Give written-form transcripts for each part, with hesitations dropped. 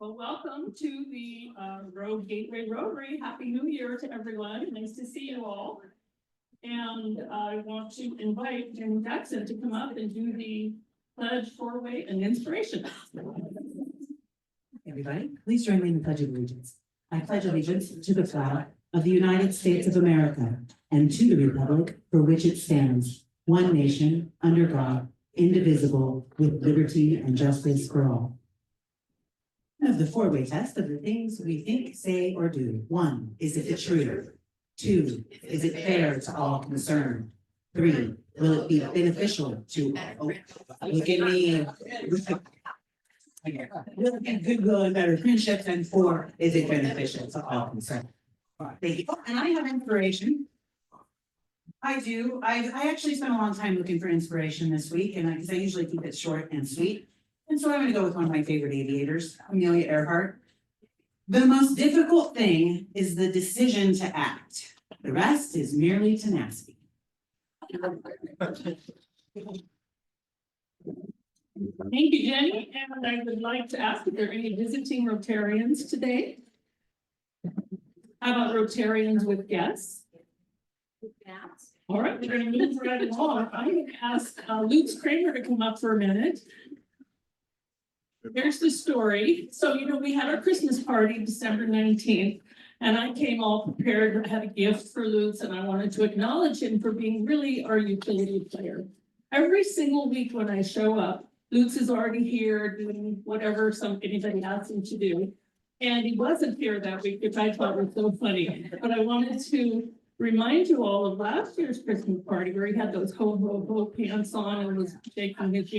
Well, welcome to the Road Gateway Rotary. Happy New Year to everyone. Nice to see you all. And I want to invite Jim Jackson to come up and do the pledge, four-way, and inspiration. Everybody, please join me in the Pledge of Allegiance. I pledge allegiance to the flag of the United States of America and to the republic for which it stands, one nation, under God, indivisible, with liberty and justice for all. Of the four-way test of the things we think, say, or do. 1, is it true? 2, is it fair to all concerned? 3, will it be beneficial to, look at me. Will it be goodwill and better friendships? And 4, is it beneficial to all concerned? Thank you. And I have inspiration. I do. I actually spent a long time looking for inspiration this week, and because I usually keep it short and sweet. And so I'm going to go with one of my favorite aviators, Amelia Earhart. The most difficult thing is the decision to act. The rest is merely tenacity. Thank you, Jenny. And I would like to ask if there are any visiting Rotarians today. How about Rotarians with guests? All right, we're going to move right along. I'm going to ask Lutz Kramer to come up for a minute. Here's the story. So, we had our Christmas party December 19th, and I came all prepared. I had a gift for Lutz, and I wanted to acknowledge him for being really our utility player. Every single week when I show up, Lutz is already here doing whatever anybody asks him to do. And he wasn't here that week, which I thought was so funny. But I wanted to remind you all of last year's Christmas party where he had those ho pants on and was shaking his,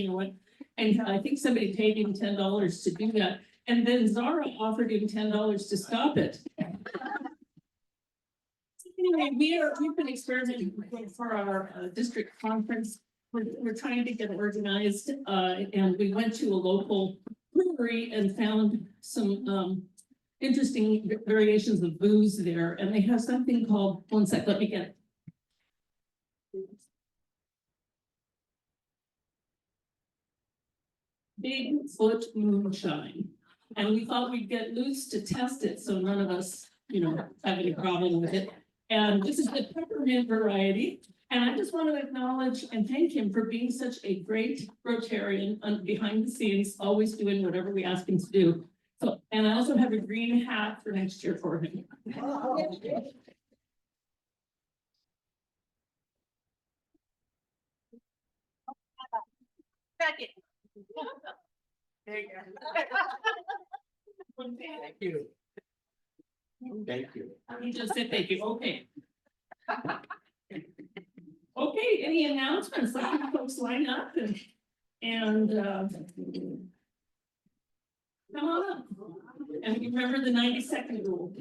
and I think somebody paid him $10 to do that. And then Zara offered him $10 to stop it. Anyway, we've been experimenting for our district conference. We're trying to get organized, and we went to a local brewery and found some interesting variations of booze there. And they have something called, one sec, let me get it. Bigfoot moonshine. And we thought we'd get Lutz to test it so none of us, have any problem with it. And this is the peppermint variety. And I just want to acknowledge and thank him for being such a great Rotarian behind the scenes, always doing whatever we ask him to do. So, and I also have a green hat for next year for him. Second. There you go. Thank you. Thank you. He just said thank you. Okay. Okay, any announcements? Let the folks line up and come on up. And remember the 90-second rule.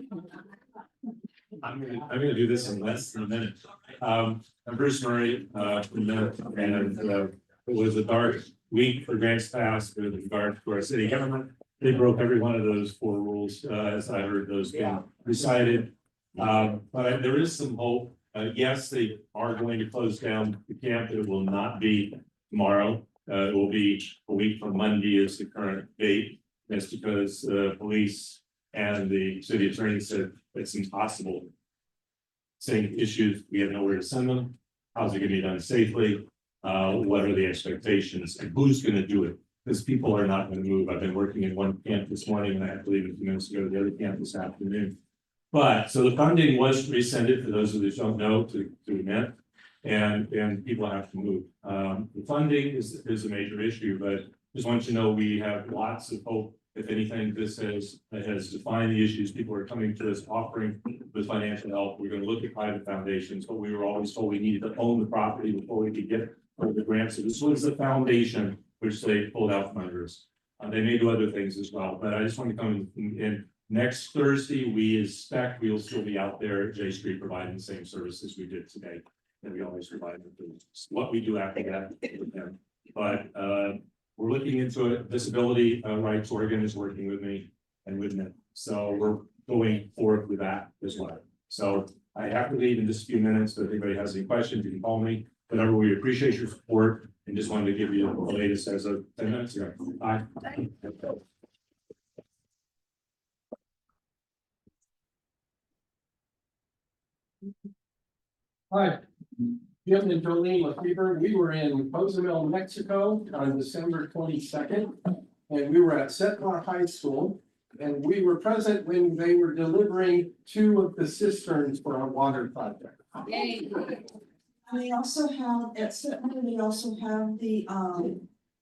I'm gonna do this in less than a minute. I'm Bruce Murray, and it was a dark week for Grants Pass with regard to our city government. They broke every one of those 4 rules, as I heard those being recited. But there is some hope. Yes, they are going to close down the camp. It will not be tomorrow. It will be a week from Monday is the current date. That's because the police and the city attorney said it's impossible. Same issues, we have nowhere to send them. How's it gonna be done safely? What are the expectations and who's gonna do it? Because people are not gonna move. I've been working in one camp this morning and I have to leave a few minutes to go to the other camp this afternoon. But so the funding was rescinded for those of you who don't know to MENT, and people have to move. The funding is a major issue, but just want you to know we have lots of hope. If anything, this has defined the issues. People are coming to us offering with financial help. We're going to look at private foundations, but we were always told we needed to own the property before we could get the grant. So this was the foundation which they pulled out from under us. They may do other things as well, but I just want to come in. Next Thursday, we expect we'll still be out there at J Street providing the same services we did today that we always provide. What we do after that with them. But we're looking into it. Disability Rights Oregon is working with me and with them. So we're going forward with that as well. So I have to leave in just a few minutes, but if anybody has any questions, you can call me. Whatever, we appreciate your support and just wanted to give you the latest as of 10 minutes ago. Bye. Hi, Jim and Jolene LaFever. We were in Cozumel, Mexico on December 22nd. And we were at Setmar High School. And we were present when they were delivering 2 of the cisterns for our water project. They also have, at Sutton, they also have the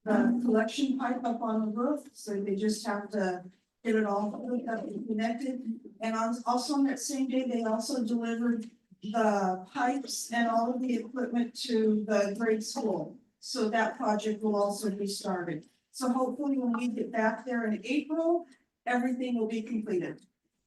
collection pipe up on the roof, so they just have to get it all hooked up and connected. And also on that same day, they also delivered the pipes and all of the equipment to the grade school. So that project will also be started. So hopefully when we get back there in April, everything will be completed.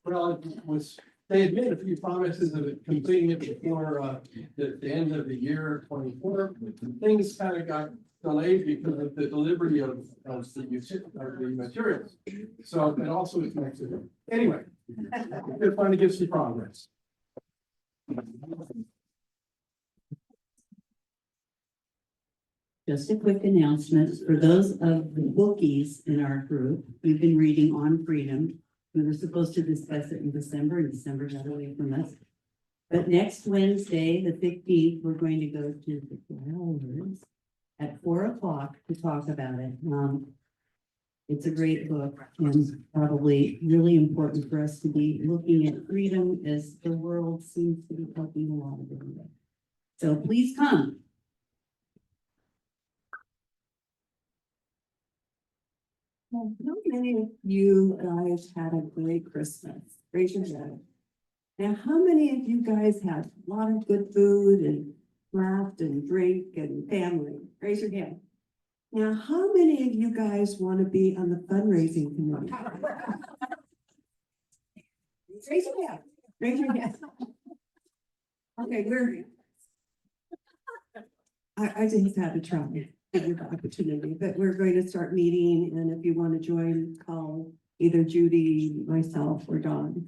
Well, it was, they had made a few promises of completing it before the end of the year 24. Things kind of got delayed because of the delivery of the materials. So it also is Mexico. Anyway, it's fun to get some progress. Just a quick announcement for those of the bookies in our group. We've been reading On Freedom. We were supposed to discuss it in December, and December got away from us. But next Wednesday, the 15th, we're going to go to the Flowers at 4 o'clock to talk about it. It's a great book and probably really important for us to be looking at freedom as the world seems to be talking a lot about it. So please come. Well, how many of you guys had a great Christmas? Raise your hand. Now, how many of you guys had a lot of good food and laughed and drink and family? Raise your hand. Now, how many of you guys want to be on the fundraising committee? Raise your hand. Raise your hand. Okay, I just had to try. Give you the opportunity, but we're going to start meeting, and if you want to join, call either Judy, myself, or Dawn.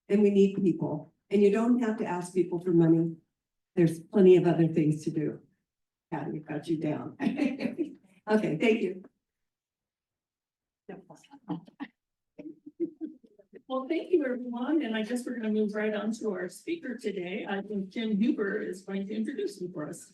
And we need people, and you don't have to ask people for money. There's plenty of other things to do. Patty got you down. Okay, thank you. Well, thank you, everyone, and I guess we're gonna move right on to our speaker today. I think Jim Huber is going to introduce him for us.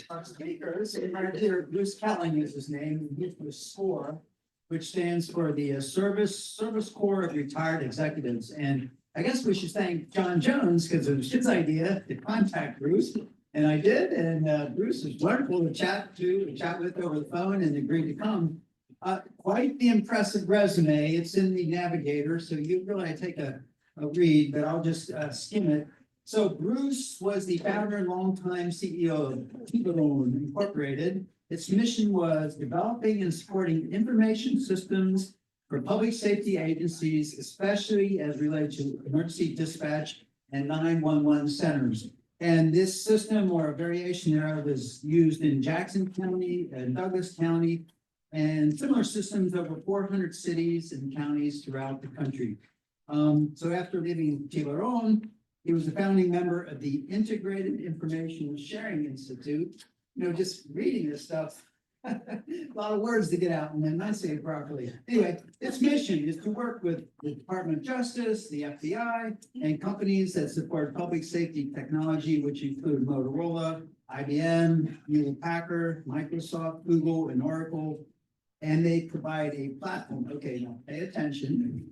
Our speakers, right here, Bruce Kelling is his name, and he's with SCORE, which stands for the Service Corps of Retired Executives. And I guess we should thank John Jones, because it was his idea to contact Bruce. And I did, and Bruce is wonderful to chat with over the phone, and agreed to come. Quite the impressive resume. It's in the Navigator, so you really take a read, but I'll just skim it. So Bruce was the founder and longtime CEO of Dupont Corporation. Its mission was developing and supporting information systems for public safety agencies, especially as related to emergency dispatch and 911 centers. And this system, or a variation thereof, was used in Jackson County and Douglas County, and similar systems over 400 cities and counties throughout the country. So after leaving Tiburon, he was a founding member of the Integrated Information Sharing Institute. You know, just reading this stuff, a lot of words to get out and then not say it properly. Anyway, its mission is to work with the Department of Justice, the FBI, and companies that support public safety technology, which include Motorola, IBM, Hewlett Packard, Microsoft, Google, and Oracle. And they provide a platform. Okay, now pay attention.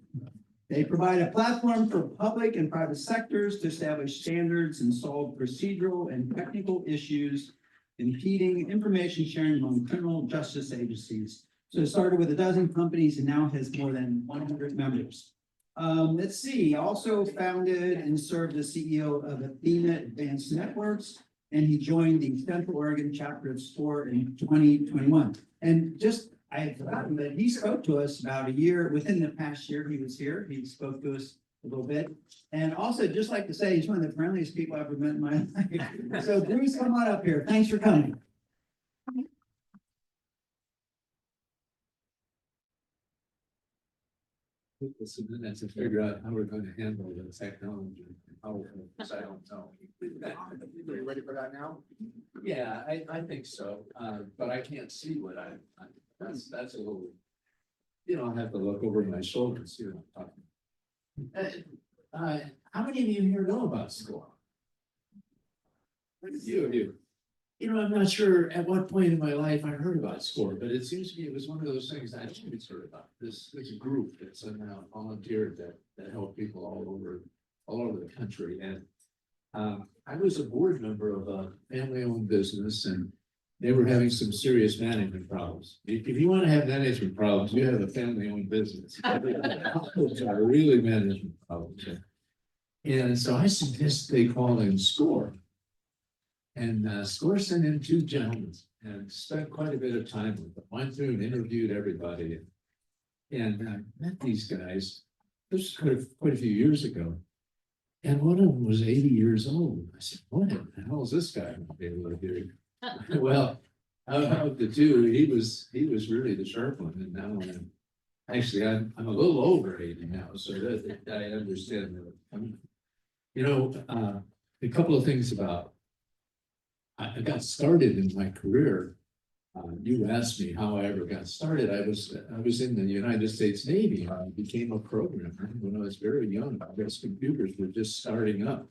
They provide a platform for public and private sectors to establish standards and solve procedural and technical issues impeding information sharing among criminal justice agencies. So it started with 12 companies and now has more than 100 members. Let's see, also founded and served as CEO of Athena Advanced Networks, and he joined the Central Oregon chapter of SCORE in 2021. And just, I had forgotten that he spoke to us about a year, within the past year he was here, he spoke to us a little bit. And also just like to say, he's one of the friendliest people I've ever met in my life. So Bruce, come on up here. Thanks for coming. It's a minute to figure out how we're going to handle the technology. How I don't know. Are you ready for that now? Yeah, I think so, but I can't see what that's a little. You know, I have to look over my shoulder and see what I'm talking How many of you here know about SCORE? A few of you. You know, I'm not sure at what point in my life I heard about SCORE, but it seems to me it was one of those things I should heard about. This group that's somehow volunteered that help people all over the country. And I was a board member of a family-owned business, and they were having some serious management problems. If you want to have management problems, you have a family-owned business. Those are really management problems. And so I suggest they call in SCORE. And SCORE sent in two gentlemen and spent quite a bit of time with them. Went through and interviewed everybody. And met these guys. This was quite a few years ago. And one of them was 80 years old. I said, what the hell is this guy going to be able to do? Well, out of the two, he was really the sharp one. And now actually I'm a little over 80 now, so that I understand that. You know, a couple of things about I got started in my career. You asked me how I ever got started. I was in the United States Navy. I became a programmer when I was very young. I guess computers were just starting up.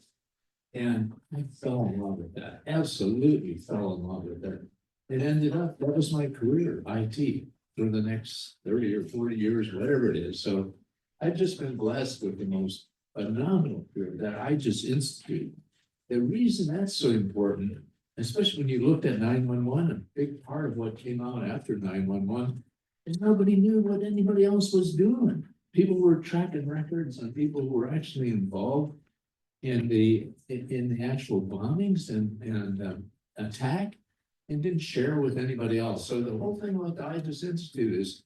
And I fell in love with that. Absolutely fell in love with that. It ended up, that was my career, IT, for the next 30 or 40 years, whatever it is. So I've just been blessed with the most phenomenal career that I just instituted. The reason that's so important, especially when you looked at 911, a big part of what came out after 911 is nobody knew what anybody else was doing. People were tracking records on people who were actually involved in the actual bombings and attack and didn't share with anybody else. So the whole thing about the IGES Institute is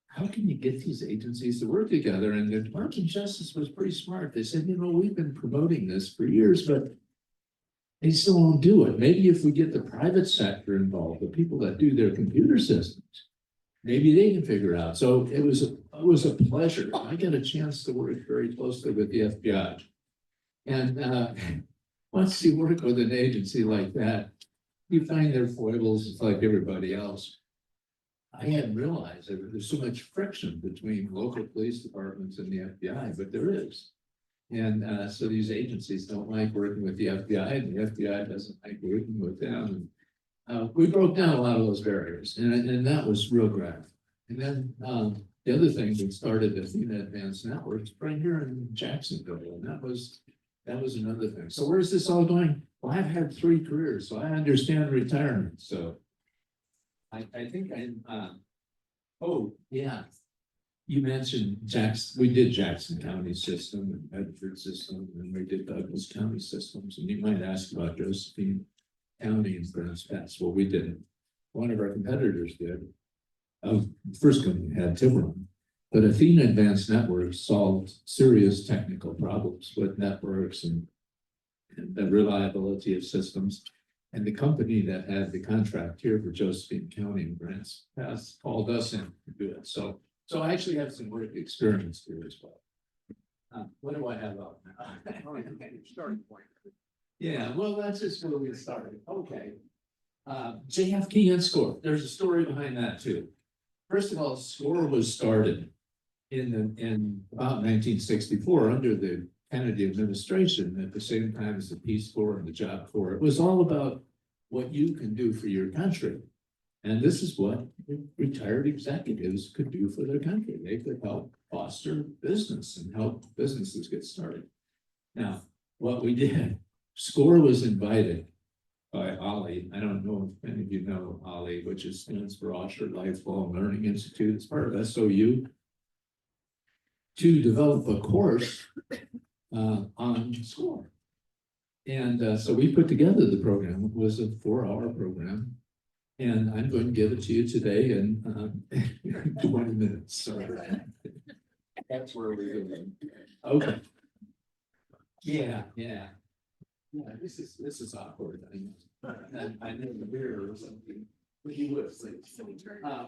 how can you get these agencies to work together? And the Department of Justice was pretty smart. They said, you know, we've been promoting this for years, but they still won't do it. Maybe if we get the private sector involved, the people that do their computer systems, maybe they can figure it out. So it was a pleasure. I got a chance to work very closely with the FBI. And once you work with an agency like that, you find their foibles. It's like everybody else. I hadn't realized that there's so much friction between local police departments and the FBI, but there is. And so these agencies don't like working with the FBI, and the FBI doesn't like working with them. And, we broke down a lot of those barriers, and that was real gratifying. And then the other thing, we started Athena Advanced Networks right here in Jacksonville, and that was another thing. So where's this all going? Well, I've had 3 careers, so I understand retirement. So I think oh yeah. You mentioned we did Jackson County system and Bedford system, and we did Douglas County systems. And you might ask about Josephine County and Grants Pass. Well, we didn't. One of our competitors did. The first company had Tiburon, but Athena Advanced Networks solved serious technical problems with networks and the reliability of systems. And the company that had the contract here for Josephine County and Grants Pass called us in to do it. So I actually have some work experience here as well. What do I have up now? Starting point. Yeah, well, that's just where we started. Okay. JFK and SCORE. There's a story behind that too. First of all, SCORE was started in about 1964 under the Kennedy administration at the same time as the Peace Corps and the Job Corps. It was all about what you can do for your country. And this is what retired executives could do for their country. They could help foster business and help businesses get started. Now, what we did, SCORE was invited by Ollie. I don't know if any of you know Ollie, which stands for Osher Lifelong Learning Institute. It's part of SOU, to develop a course on SCORE. And so we put together the program. It was a 4-hour program. And I'm going to give it to you today in 20 minutes. So that's where we're going. Okay. Yeah. This is awkward. I know the mirror or something. But you would please.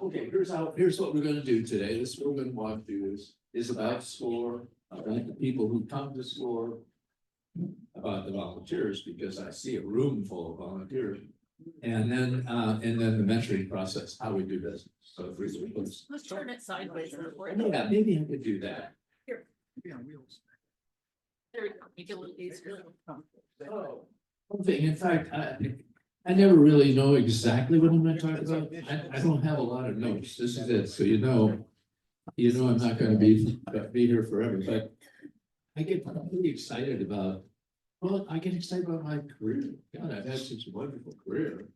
Okay. Here's what we're going to do today. This is what we're going to walk through is about SCORE, about the people who come to SCORE, about the volunteers, because I see a room full of volunteers. And then the mentoring process, how we do business. So Let's turn it sideways. yeah, maybe I could do that. Here. One thing, in fact, I never really know exactly what I'm gonna talk about. I don't have a lot of notes. This is it, so you know I'm not gonna be here forever, but I get pretty excited about, well, I get excited about my career. God, I've had such a wonderful career.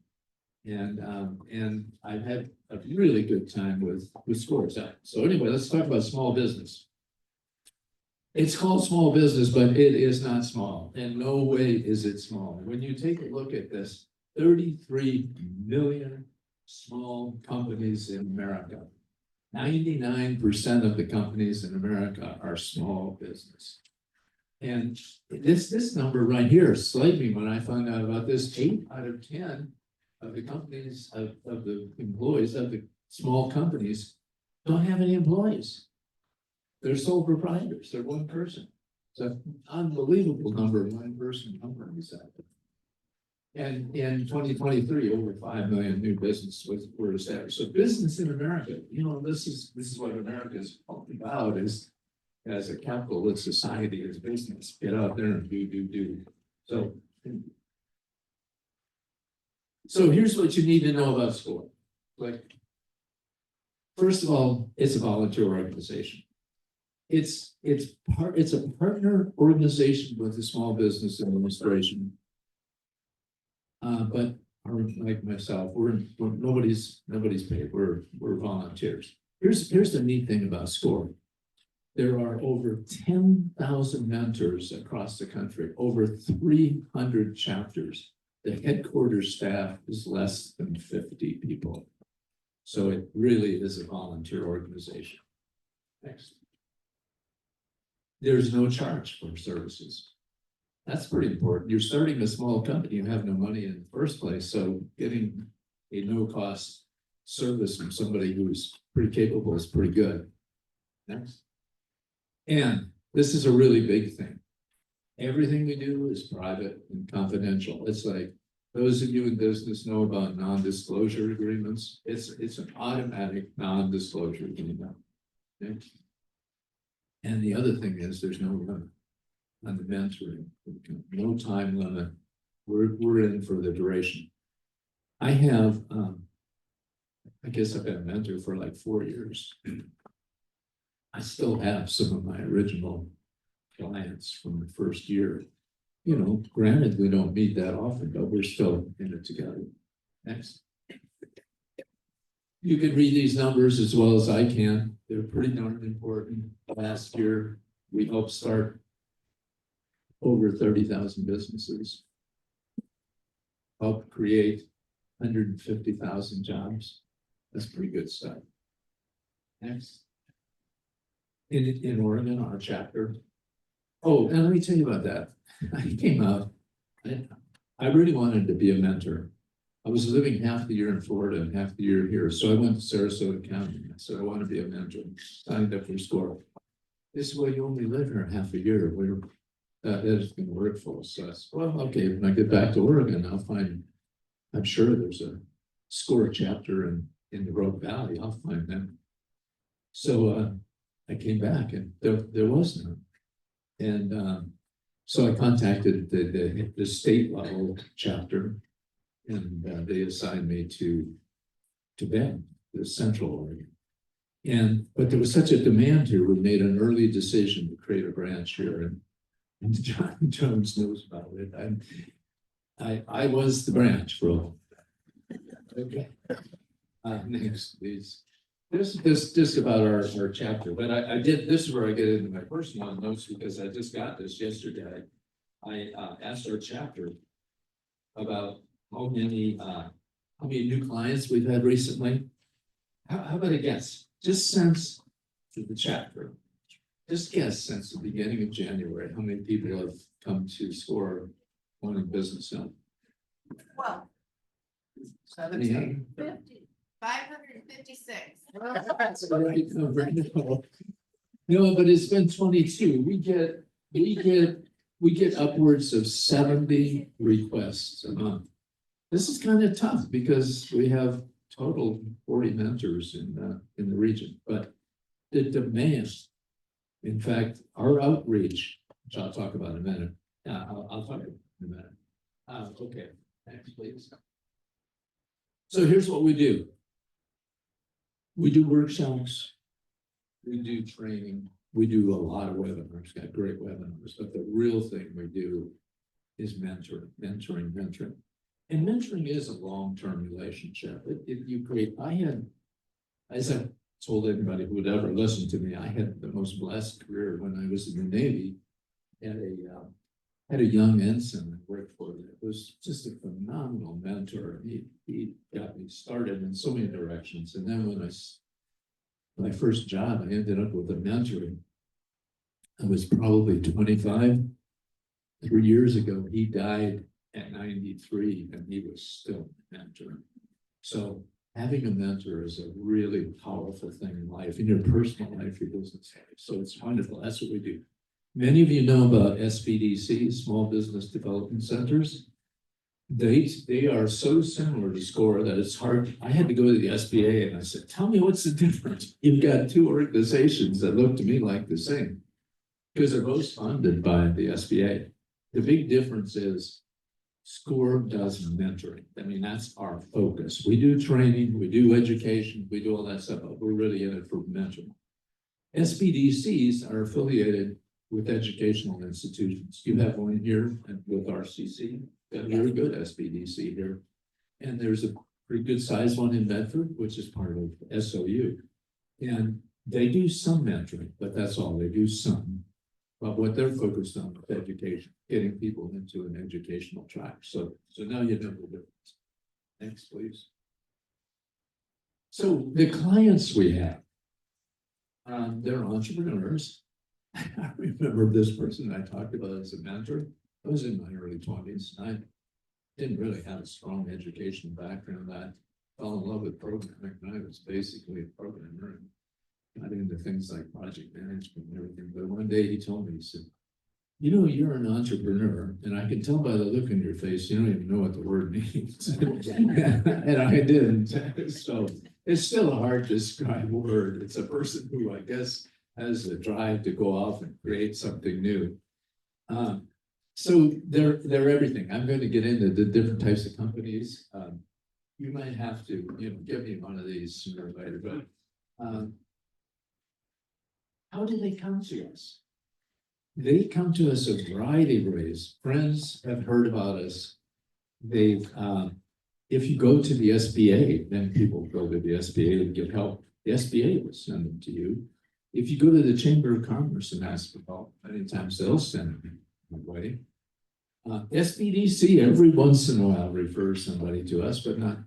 And I've had a really good time with scores. So anyway, let's talk about small business. It's called small business, but it is not small. In no way is it small. When you take a look at this, 33 million small companies in America. 99% of the companies in America are small business. And this number right here slayed me when I found out about this. 8 out of 10 of the companies, of the employees of the small companies don't have any employees. They're sole proprietors. They're one person. It's an unbelievable number of one-person companies out there. And in 2023, over 5 million new businesses were established. So business in America, this is what America is all about, is as a capitalist society, as business, get out there and do. So here's what you need to know about SCORE. First of all, it's a volunteer organization. It's a partner organization with the Small Business Administration. But like myself, nobody's paid. We're volunteers. Here's the neat thing about SCORE. There are over 10,000 mentors across the country, over 300 chapters. The headquarters staff is less than 50 people. So it really is a volunteer organization. Next. There's no charge for services. That's pretty important. You're starting a small company, you have no money in the first place. So getting a no-cost service from somebody who's pretty capable is pretty good. Next. And this is a really big thing. Everything we do is private and confidential. It's like those of you in business know about non-disclosure agreements. It's an automatic non-disclosure agreement. Next. And the other thing is there's no limit on the mentoring, no time limit. We're in for the duration. I have, I guess I've been a mentor for like 4 years. I still have some of my original clients from the first year. Granted, we don't meet that often, but we're still in it together. Next. You can read these numbers as well as I can. They're pretty darn important. Last year, we helped start over 30,000 businesses, helped create 150,000 jobs. That's pretty good stuff. Next. In Oregon, our chapter. Oh, and let me tell you about that. I came out, I really wanted to be a mentor. I was living half the year in Florida and half the year here. So I went to Sarasota County. I said, I want to be a mentor. Signed up for SCORE. They said, well, you only live here half a year. That is going to work for us. So I said, well, okay, when I get back to Oregon, I'm sure there's a SCORE chapter in the Rogue Valley. I'll find them. So I came back and there was none. And so I contacted the state level chapter, and they assigned me to Bend, the Central Oregon. But there was such a demand here, we made an early decision to create a branch here, and John Jones knows about it. I was the branch for all. Okay. Next, please. This is just about our chapter, but I did, this is where I get into my personal notes because I just got this yesterday. I asked our chapter about how many new clients we've had recently. How about a guess? Just since the chapter, just guess since the beginning of January, how many people have come to SCORE wanting business help? Well, 78. 556. That's the right number. No, but it's been 22. We get upwards of 70 requests a month. This is kind of tough because we have total 40 mentors in the region, but the demand In fact, our outreach, which I'll talk about in a minute, I'll talk about in a minute. Okay, next please. So here's what we do. We do workshops. We do training. We do a lot of webinars, got great webinars, but the real thing we do is mentoring. And mentoring is a long-term relationship. You create, as I told anybody who would ever listen to me, I had the most blessed career when I was in the Navy. Had a young ensign I worked for that was just a phenomenal mentor. He got me started in so many directions. And then when my first job, I ended up with a mentor. I was probably 25. 3 years ago, he died at 93 and he was still a mentor. So having a mentor is a really powerful thing in life, in your personal life, your business life. So it's wonderful. That's what we do. Many of you know about SBDC, Small Business Development Centers. They are so similar to SCORE that it's hard. I had to go to the SBA and I said, tell me what's the difference? You've got two organizations that look to me like the same because they're both funded by the SBA. The big difference is SCORE does mentoring. I mean, that's our focus. We do training, we do education, we do all that stuff, but we're really in it for mentoring. SBDCs are affiliated with educational institutions. You have one here with RCC, got a very good SBDC here. And there's a pretty good sized one in Medford, which is part of SOU. And they do some mentoring, but that's all, they do some. But what they're focused on is education, getting people into an educational track. So now you know the difference. Next, please. So the clients we have, they're entrepreneurs. I remember this person I talked about as a mentor. I was in my early 20s. I didn't really have a strong educational background. I fell in love with programming and I was basically a programmer and got into things like project management and everything. But one day he told me, he said, you know, you're an entrepreneur and I can tell by the look in your face, you don't even know what the word means. And I didn't. So it's still a hard to describe word. It's a person who I guess has the drive to go off and create something new. So they're everything. I'm going to get into the different types of companies. You might have to, give me one of these sooner or later, but how do they come to us? They come to us a variety of ways. Friends have heard about us. They've, if you go to the SBA, then people go to the SBA to get help. The SBA will send them to you. If you go to the Chamber of Commerce and ask for help, many times they'll send them away. SBDC every once in a while refers somebody to us, but not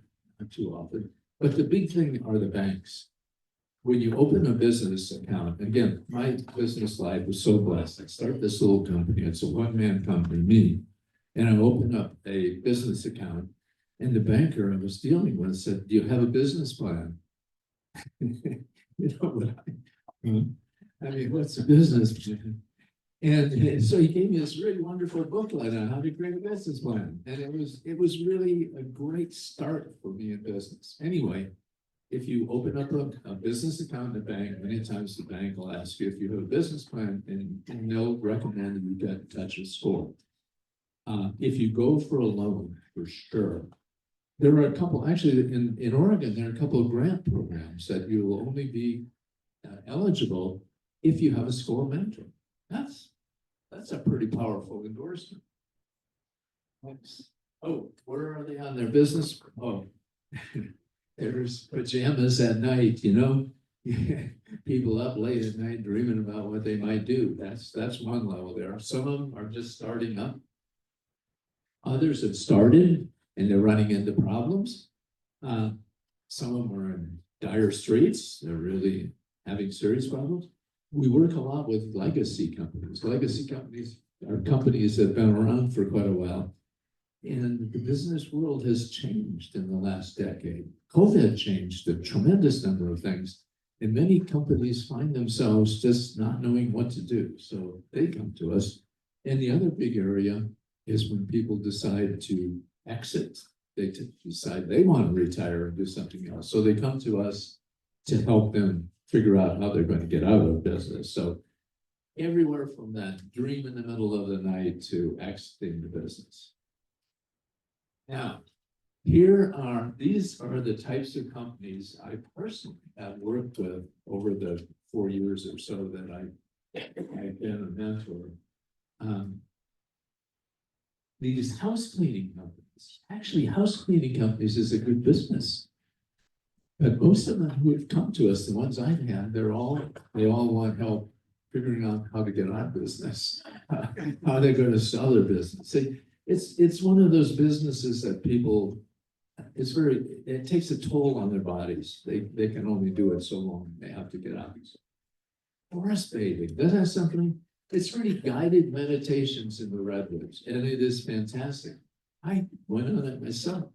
too often. But the big thing are the banks. When you open a business account, again, my business life was so blessed. I started this little company. It's a one-man company, me. And I opened up a business account. And the banker I was dealing with said, do you have a business plan? You know what I mean, what's a business plan? And so he gave me this really wonderful booklet on how to create a business plan. And it was really a great start for me in business. Anyway, if you open up a business account in a bank, many times the bank will ask you if you have a business plan and they'll recommend that you get in touch with SCORE. If you go for a loan, for sure. There are a couple, actually in Oregon, there are a couple of grant programs that you will only be eligible if you have a SCORE mentor. That's a pretty powerful endorsement. Thanks. Oh, where are they on their business? Oh, there's pajamas at night, people up late at night dreaming about what they might do. That's one level there. Some of them are just starting up. Others have started and they're running into problems. Some of them are in dire straits. They're really having serious problems. We work a lot with legacy companies. Legacy companies are companies that have been around for quite a while. And the business world has changed in the last decade. COVID changed a tremendous number of things. And many companies find themselves just not knowing what to do. So they come to us. And the other big area is when people decide to exit. They decide they want to retire and do something else. So they come to us to help them figure out how they're going to get out of business. So everywhere from that dream in the middle of the night to exiting the business. Now, these are the types of companies I personally have worked with over the 4 years or so that I've been a mentor. These house cleaning companies, actually house cleaning companies is a good business. But most of them who have come to us, the ones I've had, they all want help figuring out how to get out of business, how they're going to sell their business. See, it's one of those businesses that people, it takes a toll on their bodies. They can only do it so long. They have to get out. Forest bathing, that has something. It's really guided meditations in the redwoods, and it is fantastic. I went on it myself.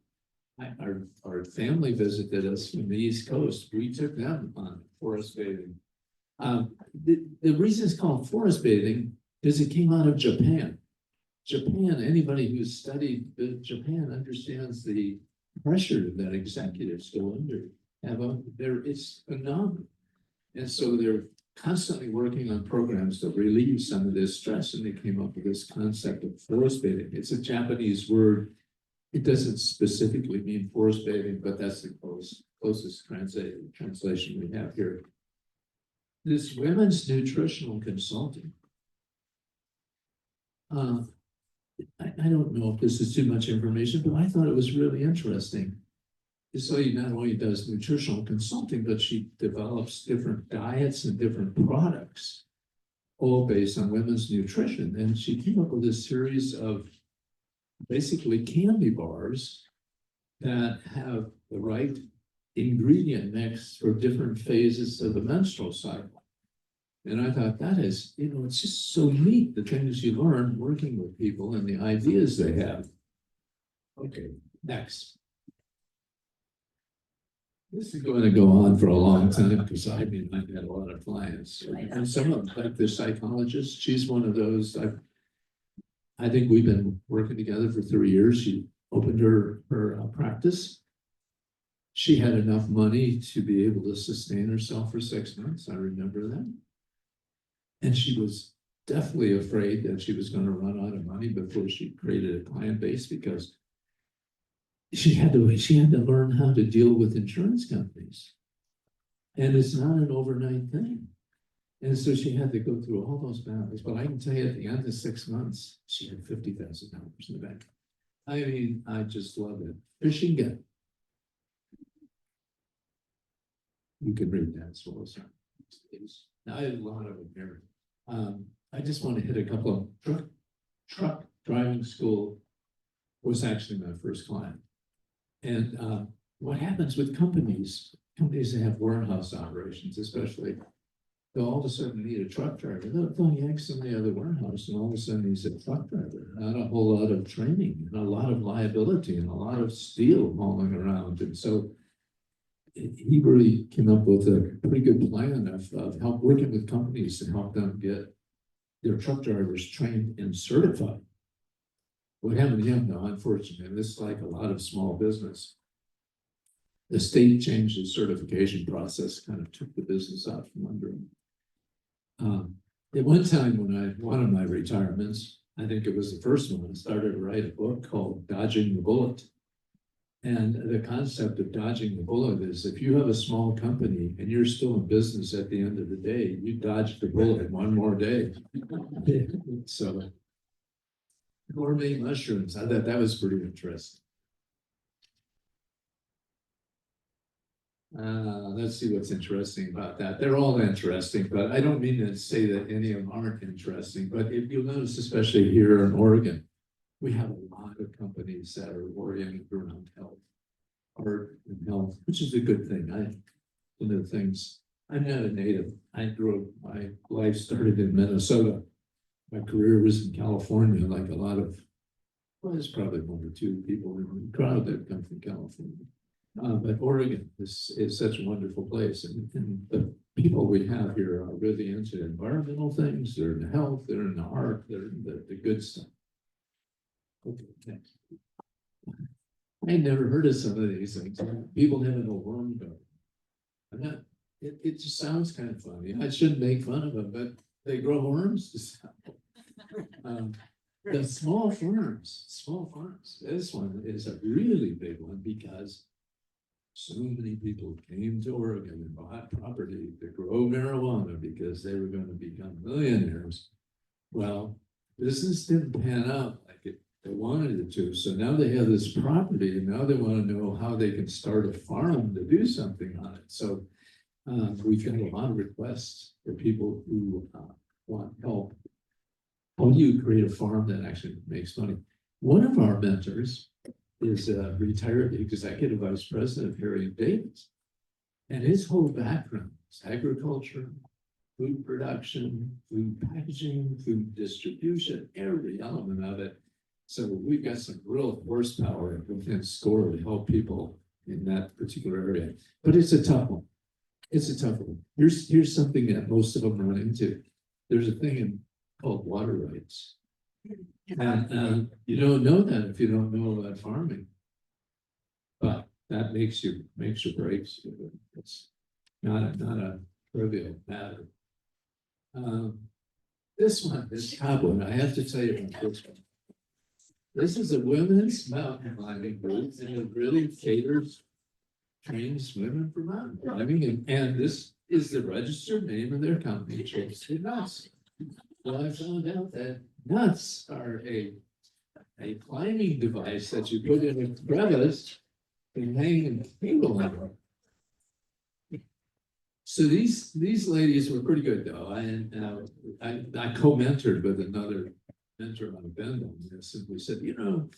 Our family visited us from the East Coast. We took them on forest bathing. The reason it's called forest bathing is it came out of Japan. Japan, anybody who's studied Japan understands the pressure that executives go under. It's phenomenal. And so they're constantly working on programs that relieve some of this stress, and they came up with this concept of forest bathing. It's a Japanese word. It doesn't specifically mean forest bathing, but that's the closest translation we have here. This women's nutritional consulting. I don't know if this is too much information, but I thought it was really interesting. This lady not only does nutritional consulting, but she develops different diets and different products, all based on women's nutrition. And she came up with a series of basically candy bars that have the right ingredient mix for different phases of the menstrual cycle. And I thought that is, it's just so neat, the things you learn working with people and the ideas they have. Okay, next. This is going to go on for a long time because I've had a lot of clients. And some of them, like the psychologist, she's one of those. I think we've been working together for 3 years. She opened her practice. She had enough money to be able to sustain herself for 6 months. I remember that. And she was definitely afraid that she was going to run out of money before she created a client base, because she had to learn how to deal with insurance companies. And it's not an overnight thing. And so she had to go through all those battles. But I can tell you, at the end of 6 months, she had $50,000 in the bank. I mean, I just love it. Fishing game. You can read that as well as now, I have a lot of them here. I just want to hit a couple of truck driving school was actually my first client. And what happens with companies that have warehouse operations, especially, they'll all of a sudden need a truck driver. They'll yank somebody out of the warehouse, and all of a sudden he's a truck driver. Not a whole lot of training, and a lot of liability, and a lot of steel hauling around. And so he really came up with a pretty good plan of help working with companies to help them get their truck drivers trained and certified. What happened to him, though, unfortunately, and this is like a lot of small business, the state changed the certification process, kind of took the business out from under him. At one time, when one of my retirements, I think it was the first one, I started to write a book called Dodging the Bullet. And the concept of dodging the bullet is, if you have a small company and you're still in business at the end of the day, you dodge the bullet one more day. So, gourmet mushrooms, I thought that was pretty interesting. Let's see what's interesting about that. They're all interesting, but I don't mean to say that any of them aren't interesting. But if you'll notice, especially here in Oregon, we have a lot of companies that are oriented around health, art and health, which is a good thing. One of the things, I'm not a native. My life started in Minnesota. My career was in California, like a lot of, well, there's probably 1 or 2 people in the crowd that come from California. But Oregon is such a wonderful place. And the people we have here are really into environmental things. They're in health, they're in the art, they're in the good stuff. Okay, next. I never heard of some of these things. People having a worm garden. It just sounds kind of funny. I shouldn't make fun of them, but they grow worms. The small farms, this one is a really big one because so many people came to Oregon and bought property to grow marijuana because they were gonna become millionaires. Well, business didn't pan out like they wanted it to, so now they have this property and now they wanna know how they can start a farm to do something on it, so. We've got a lot of requests for people who want help. How do you create a farm that actually makes money? One of our mentors is a retired executive vice president, Harry Davis. And his whole background is agriculture, food production, food packaging, food distribution, every element of it. So we've got some real horsepower within SCORE to help people in that particular area. But it's a tough one. It's a tough one. Here's something that most of them run into. There's a thing called water rights. And you don't know that if you don't know about farming. But that makes or breaks. It's not a trivial matter. This top one, I have to tell you about this one. This is a women's mountain climbing group, and it really caters, trains women for mountain climbing, and this is the registered name of their company, Chase the Nuts. Well, I found out that nuts are a climbing device that you put in a crevice and hang a cable on it. So these ladies were pretty good though. I co-mentored with another mentor on a bend on this, and we said, you know,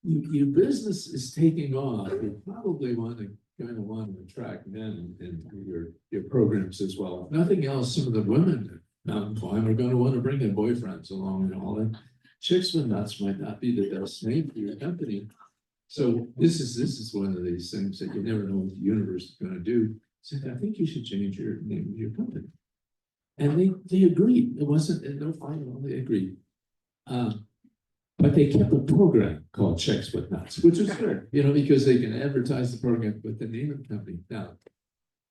your business is taking off. You probably going to want to attract men in your programs as well. If nothing else, some of the women that mountain climb are going to want to bring their boyfriends along and all that. Chicks with Nuts might not be the best name for your company. So this is one of these things that you never know what the universe is going to do. So I think you should change your name of your company. And they agreed. It wasn't no final, they agreed. But they kept a program called Chicks with Nuts, which is good, you know, because they can advertise the program with the name of the company. Now,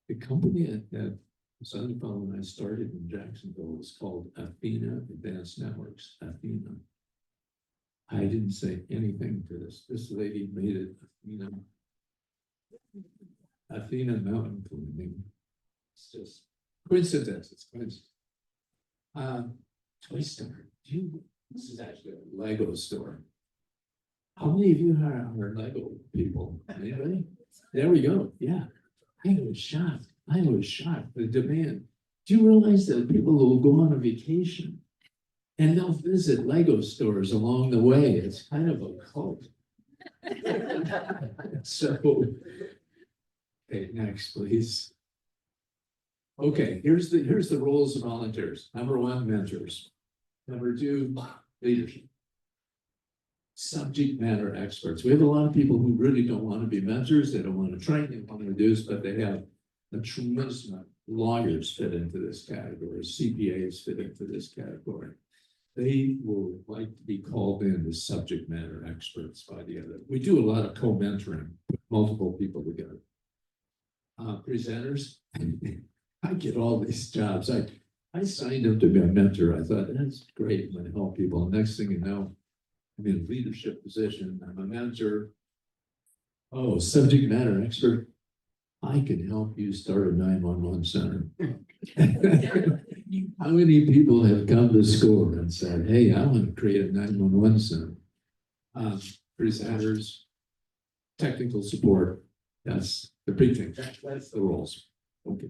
the company that Sonny Fellow and I started in Jacksonville was called Athena Advanced Networks, Athena. I didn't say anything to this. This lady made it Athena Mountain Climbing. It's just coincidence. It's coincidence. Toy Store. This is actually a Lego store. How many of you are Lego people? Anybody? There we go. Yeah. I was shocked. The demand. Do you realize that people will go on a vacation and they'll visit Lego stores along the way? It's kind of a cult. So, okay, next, please. Okay, here's the roles of volunteers. Number one, mentors. Number two, leadership. Subject matter experts. We have a lot of people who really don't want to be mentors. They don't want to train. They want to reduce, but they have a tremendous amount. Lawyers fit into this category. CPAs fit into this category. They will like to be called in as subject matter experts by the other. We do a lot of co-mentoring, multiple people together. Presenters. I get all these jobs. I signed up to be a mentor. I thought that's great. I'm going to help people. Next thing you know, I'm in a leadership position. I'm a mentor. Oh, subject matter expert. I can help you start a 911 center. How many people have come to SCORE and said, hey, I want to create a 911 center? Presenters, technical support. That's the big thing. That's the roles. Okay.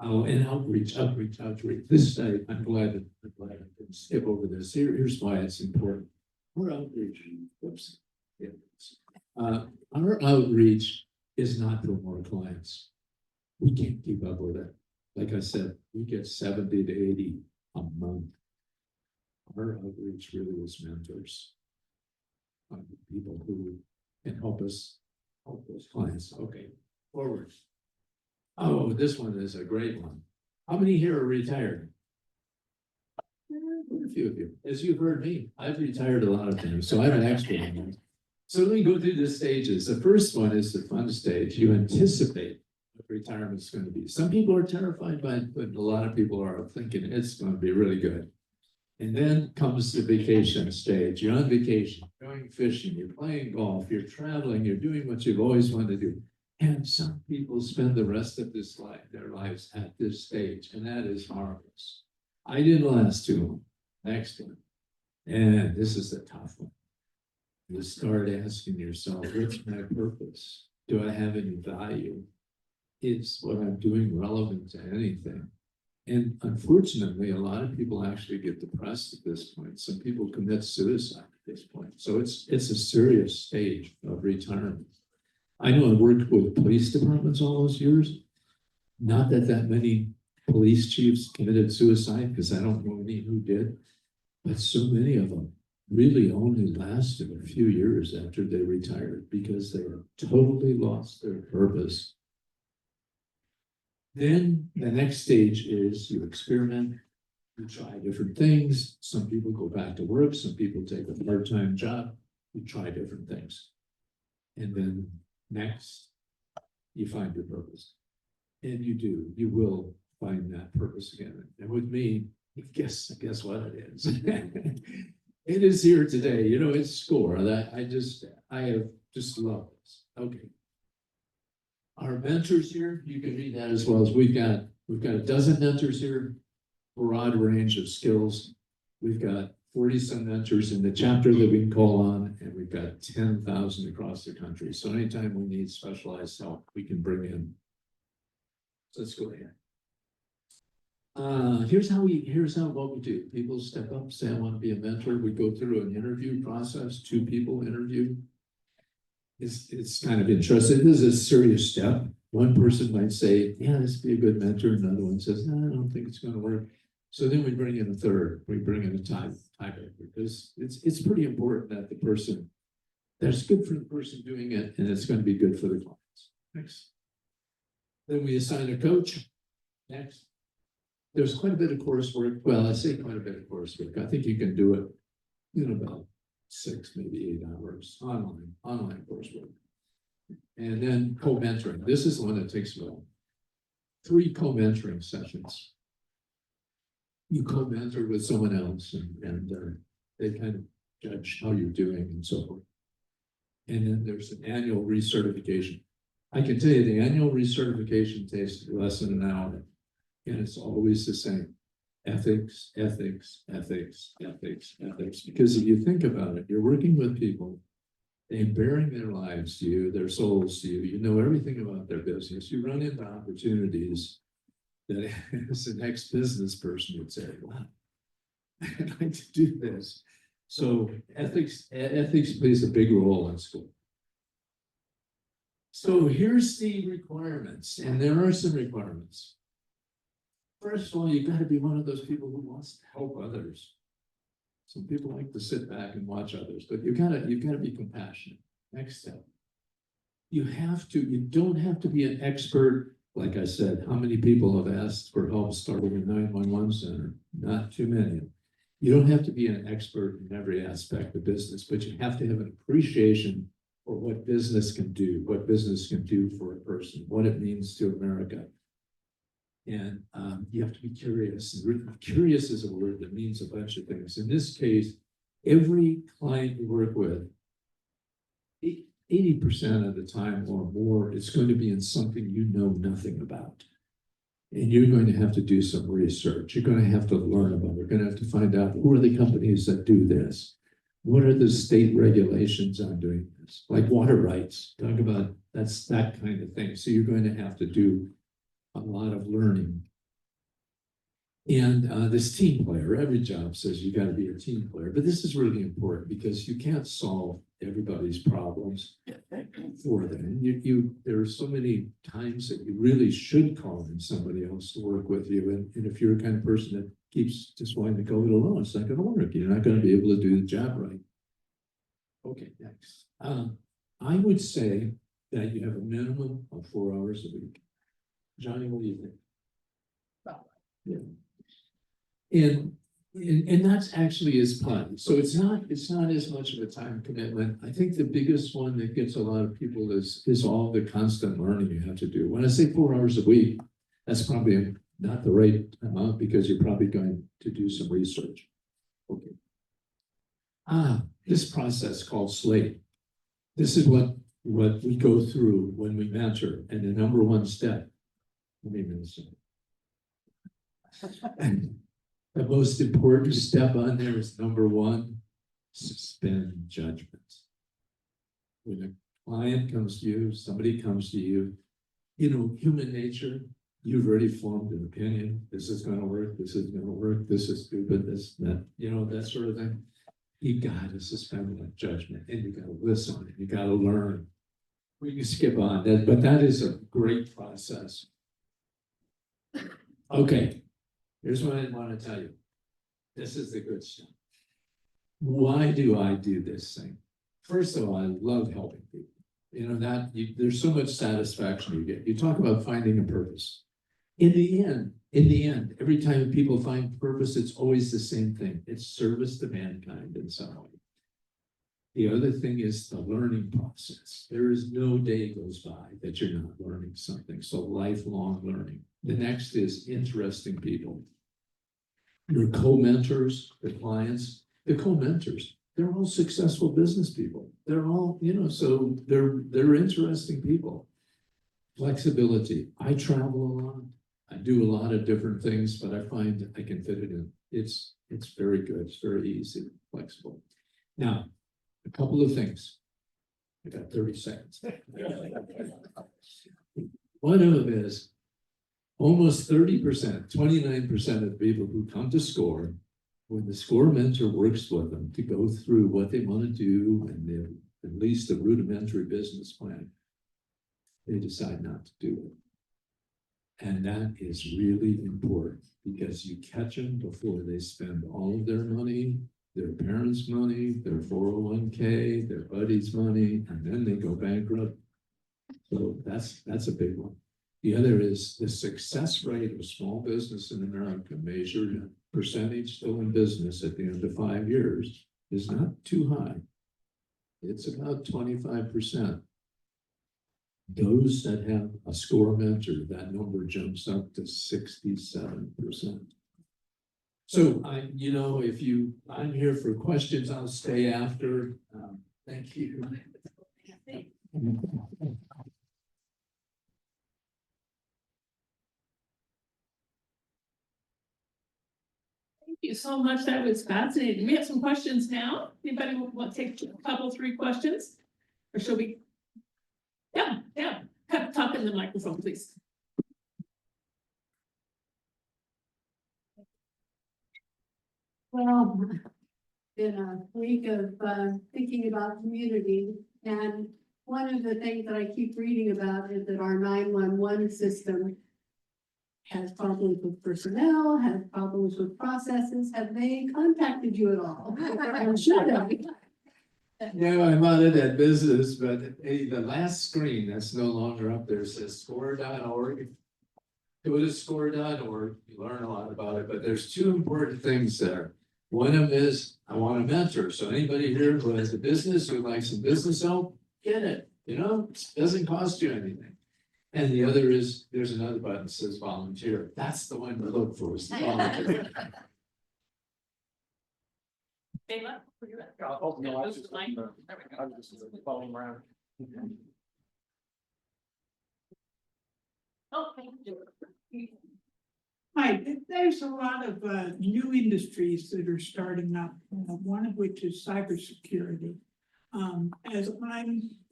Oh, and outreach. This I'm glad I can skip over this. Here's why it's important. Our outreach. Whoops. Yeah. Our outreach is not for more clients. We can't keep up with it. Like I said, we get 70 to 80 a month. Our outreach really is mentors. People who can help us help those clients. Okay, forward. Oh, this one is a great one. How many here are retired? A few of you. As you've heard me, I've retired a lot of times, so I'm an expert on that. So let me go through the stages. The first one is the fun stage. You anticipate what retirement's gonna be. Some people are terrified by it, but a lot of people are thinking it's gonna be really good. And then comes the vacation stage. You're on vacation, going fishing, you're playing golf, you're traveling, you're doing what you've always wanted to do. And some people spend the rest of their lives at this stage, and that is marvelous. I didn't last too long. Next one. And this is the tough one. You start asking yourself, what's my purpose? Do I have any value? Is what I'm doing relevant to anything? And unfortunately, a lot of people actually get depressed at this point. Some people commit suicide at this point. So it's a serious stage of retirement. I know I worked with police departments all those years. Not that many police chiefs committed suicide, because I don't know any who did, but so many of them really only lasted a few years after they retired because they totally lost their purpose. Then the next stage is you experiment, you try different things. Some people go back to work, some people take a part-time job, you try different things. And then next, you find your purpose. And you will find that purpose again. And with me, guess what it is. It is here today. You know, it's SCORE that I have just loved this. Okay. Our mentors here, you can read that as well as we've got a dozen mentors here, broad range of skills. We've got 40 some mentors in the chapter that we can call on, and we've got 10,000 across the country. So anytime we need specialized help, we can bring in. So let's go ahead. Here's what we do. People step up, say, I want to be a mentor. We go through an interview process, 2 people interview. It's kind of interesting. This is a serious step. One person might say, yeah, this would be a good mentor. Another one says, no, I don't think it's going to work. So then we bring in a third. We bring in a tiebreaker, because it's pretty important that the person, that's good for the person doing it, and it's going to be good for the clients. Next. Then we assign a coach. Next. There's quite a bit of coursework. Well, I say quite a bit of coursework. I think you can do it in about 6, maybe 8 hours online coursework. And then co-mentoring. This is the one that takes about 3 co-mentoring sessions. You co-mentor with someone else, and they kind of judge how you're doing and so forth. And then there's an annual recertification. I can tell you the annual recertification takes less than an hour, and it's always the same. Ethics, ethics, ethics, ethics, ethics. Because if you think about it, you're working with people, they're bearing their lives to you, their souls to you. You know everything about their business. You run into opportunities that as an ex-business person would say, wow, I'd like to do this. So ethics plays a big role in school. So here's the requirements, and there are some requirements. First of all, you've got to be one of those people who wants to help others. Some people like to sit back and watch others, but you've got to be compassionate. Next step. You don't have to be an expert. Like I said, how many people have asked for help starting a 911 center? Not too many. You don't have to be an expert in every aspect of business, but you have to have an appreciation for what business can do for a person, what it means to America. And you have to be curious. Curious is a word that means a bunch of things. In this case, every client you work with, 80% of the time or more, it's going to be in something you know nothing about. And you're going to have to do some research. You're going to have to learn about it. You're going to have to find out who are the companies that do this. What are the state regulations on doing this? Like water rights, talk about that kind of thing. So you're going to have to do a lot of learning. And this team player, every job says you got to be a team player, but this is really important because you can't solve everybody's problems for them. There are so many times that you really should call in somebody else to work with you. And if you're the kind of person that keeps just wanting to go it alone, it's not going to work. You're not going to be able to do the job right. Okay, next. I would say that you have a minimum of 4 hours a week. Johnny, what do you think? Yeah. And And that's actually his plan. So it's not as much of a time commitment. I think the biggest one that gets a lot of people is all the constant learning you have to do. When I say 4 hours a week, that's probably not the right amount because you're probably going to do some research. Okay. This process called slate. This is what we go through when we mentor, and the number one step. Let me mention. And the most important step on there is number one, suspend judgment. When a client comes to you, somebody comes to you, you know, human nature, you've already formed an opinion. This is going to work. This is going to work. This is stupid. This, that, you know, that sort of thing. You got to suspend that judgment, and you got to listen, and you got to learn. We can skip on that, but that is a great process. Okay, here's what I want to tell you. This is the good stuff. Why do I do this thing? First of all, I love helping people. You know, there's so much satisfaction you get. You talk about finding a purpose. In the end, every time people find purpose, it's always the same thing. It's service to mankind in some way. The other thing is the learning process. There is no day goes by that you're not learning something. So lifelong learning. The next is interesting people. Your co-mentors, the clients, the co-mentors, they're all successful business people. They're all, you know, so they're interesting people. Flexibility. I travel a lot. I do a lot of different things, but I find I can fit it in. It's very good. It's very easy, flexible. Now, a couple of things. I got 30 seconds. One of them is almost 30%, 29% of the people who come to SCORE, when the SCORE mentor works with them to go through what they want to do and at least a rudimentary business plan, they decide not to do it. And that is really important because you catch them before they spend all of their money, their parents' money, their 401k, their buddies' money, and then they go bankrupt. So that's a big one. The other is the success rate of small business in America measured percentage still in business at the end of 5 years is not too high. It's about 25%. Those that have a SCORE mentor, that number jumps up to 67%. So you know, I'm here for questions, I'll stay after. Thank you. Thank you so much. That was fascinating. We have some questions now. Anybody want to take a couple, 3 questions? Or shall we? Yeah. Talk in the microphone, please. Well, been a week of thinking about community, and one of the things that I keep reading about is that our 911 system has problems with personnel, has problems with processes. Have they contacted you at all? I'm sure they. Yeah, I'm out of that business, but hey, the last screen that's no longer up there says score.org. Go to score.org, you learn a lot about it, but there's 2 important things there. One of them is I want a mentor. So anybody here who has a business, who likes some business help, get it. You know, it doesn't cost you anything. And the other is there's another button that says volunteer. That's the one to look for. Is the volunteer. Oh, no, I was just following around. Oh, thank you. Hi, there's a lot of new industries that are starting up, one of which is cybersecurity.